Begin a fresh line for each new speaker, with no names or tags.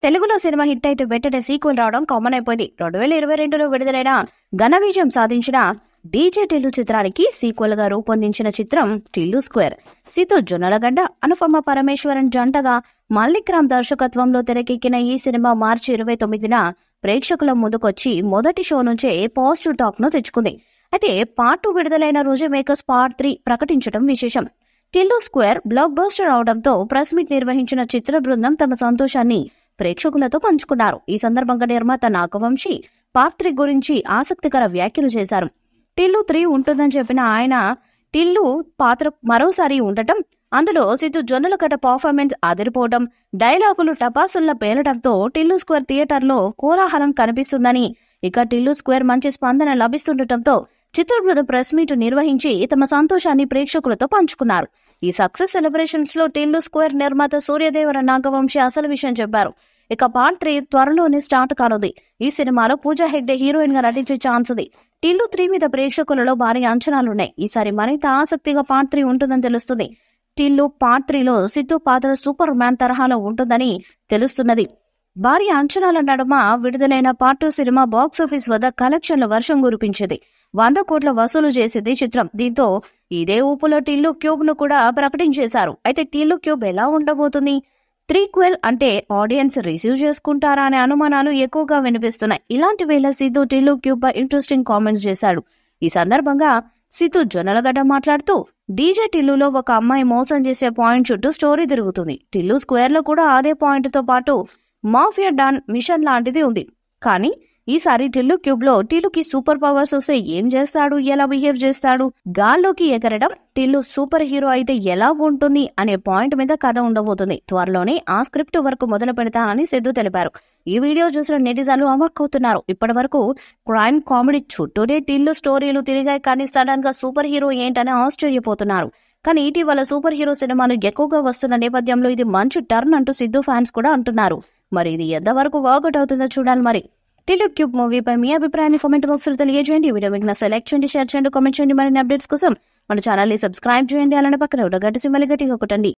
తెలుగులో cinema hit అయితే వెంటనే సీక్వెల్ రావడం కామన్ అయిపోయింది. 2022లో విడుదలైన ఘన విజయం సాధించిన డీజే టిల్లు చిత్రానికి సీక్వెల్ గా రూపొందించిన చిత్రం టిల్లు స్క్వేర్. సితు జొన్నలగడ్డ, అనుపమ పరమేశ్వరన్ జంటగా మల్లిక్ రామ్ దర్శకత్వంలో తెరకెక్కిన ఈ సినిమా మార్చి 29న ప్రేక్షకుల ముందుకొచ్చి మొదటి షో నుంచే పాజిటివ్ టాక్ ను తెచ్చుకుంది. అయితే పార్ట్ 2 విడుదలైన రోజు మేకర్స్ పార్ట్ 3 ప్రకటించడం విశేషం. టిల్లు స్క్వేర్ బ్లాక్ బస్టర్ అవడంతో ప్రెస్ మీట్ నిర్వహించిన చిత్ర బృందం తమ సంతోషాన్ని ప్రేక్షకులతో పంచుకున్నారు. ఈ సందర్భంగా నిర్మాత నాగవంశి పార్ట్ 3 గురించి ఆసక్తికర వ్యాఖ్యలు చేశారు. టిల్లు 3 ఉంటుందని చెప్పిన ఆయన, టిల్లు పాత్ర మరోసారి ఉండటం, అందులో సితు జొన్నలగడ్డ పర్ఫార్మెన్స్ అదిరిపోవడం, డైలాగులు టపాసుల్లా పేలడంతో టిల్లు స్క్వేర్ థియేటర్లో కోలాహలం కనిపిస్తుందని, ఇక టిల్లు స్క్వేర్ మంచి స్పందన లభిస్తుండటంతో చిత్ర బృందం ప్రెస్ మీట్ నిర్వహించి తమ సంతోషాన్ని ప్రేక్షకులతో పంచుకున్నారు. ఈ సక్సెస్ సెలబ్రేషన్స్ లో టిల్లు స్క్వేర్ నిర్మాత సూర్యదేవర నాగవంశి అసలు విషయం చెప్పారు. ఇక పార్ట్ 3 త్వరలోనే స్టార్ట్ కానుంది. ఈ సినిమాలో పూజా హెగ్డే హీరోయిన్ గా నటించే ఛాన్స్ ఉంది. టిల్లు 3 మీద ప్రేక్షకులలో భారీ అంచనాలున్నాయి. ఈసారి మరింత ఆసక్తిగా పార్ట్ 3 ఉంటుందని తెలుస్తుంది. టిల్లు పార్ట్ 3లో సిద్ధు పాత్ర సూపర్ మ్యాన్ తరహాలో ఉంటుందని తెలుస్తున్నది. భారీ అంచనాల నడుమ విడుదలైన పార్ట్ 2 సినిమా బాక్సాఫీస్ వద్ద కలెక్షన్ల వర్షం కురిపించింది. 100 కోట్ల వసూలు చేసింది చిత్రం. దీంతో ఇదే ఊపులో టిల్లు క్యూబ్ ను కూడా ప్రకటించేశారు. అయితే టిల్లు క్యూబ్ ఎలా ఉండబోతుంది? త్రీక్వెల్ అంటే ఆడియన్స్ రిసీవ్ చేసుకుంటారా అనే అనుమానాలు ఎక్కువగా వినిపిస్తున్నాయి. ఇలాంటి వేళ సిద్ధు టిల్లు క్యూబ్ పై ఇంట్రెస్టింగ్ కామెంట్స్ చేశాడు. ఈ సందర్భంగా సిద్ధు జొన్నలగడ్డ మాట్లాడుతూ, డీజే టిల్లులో ఒక అమ్మాయి మోసం చేసే పాయింట్ చుట్టూ స్టోరీ తిరుగుతుంది. టిల్లు స్క్వేర్ లో కూడా అదే పాయింట్ తో పాటు మాఫియా డాన్ మిషన్ లాంటిది ఉంది. కానీ ఈసారి టిల్లు క్యూబ్ లో టిల్లుకి సూపర్ పవర్స్ వస్తే ఏం చేస్తాడు, ఎలా బిహేవ్ చేస్తాడు, గాల్లోకి ఎగరడం, టిల్లు సూపర్ హీరో అయితే ఎలా ఉంటుంది అనే పాయింట్ మీద కథ ఉండబోతుంది. త్వరలోనే ఆ స్క్రిప్ట్ వరకు మొదలు పెడతానని సిద్ధు తెలిపారు. ఈ వీడియో చూసిన నెటిజన్లు అవాక్కవుతున్నారు. ఇప్పటి వరకు క్రైమ్ కామెడీ చుట్టూనే టిల్లు స్టోరీలు తిరిగాయి, కానీ సడన్ గా సూపర్ హీరో ఏంటని ఆశ్చర్యపోతున్నారు. కానీ ఇటీవల సూపర్ హీరో సినిమాలు ఎక్కువగా వస్తున్న నేపథ్యంలో ఇది మంచి టర్న్ అంటూ సిద్ధు ఫ్యాన్స్ కూడా అంటున్నారు. మరి ఇది ఎంతవరకు వర్కౌట్ అవుతుందో చూడాలి. మరి టిల్లు క్యూబ్ మూవీపై మీ అభిప్రాయాన్ని కామెంట్ బాక్స్ లో తెలియజేయండి. వీడియో మీకు సెలెక్ట్ చేయండి, షేర్ చేయండి, కామెంట్ చేయండి. మరిన్ని అప్డేట్స్ కోసం మన ఛానల్ ని సబ్స్క్రైబ్ చేయండి. అలానే పక్కన గంట సింబల్ గట్టిగా కొట్టండి.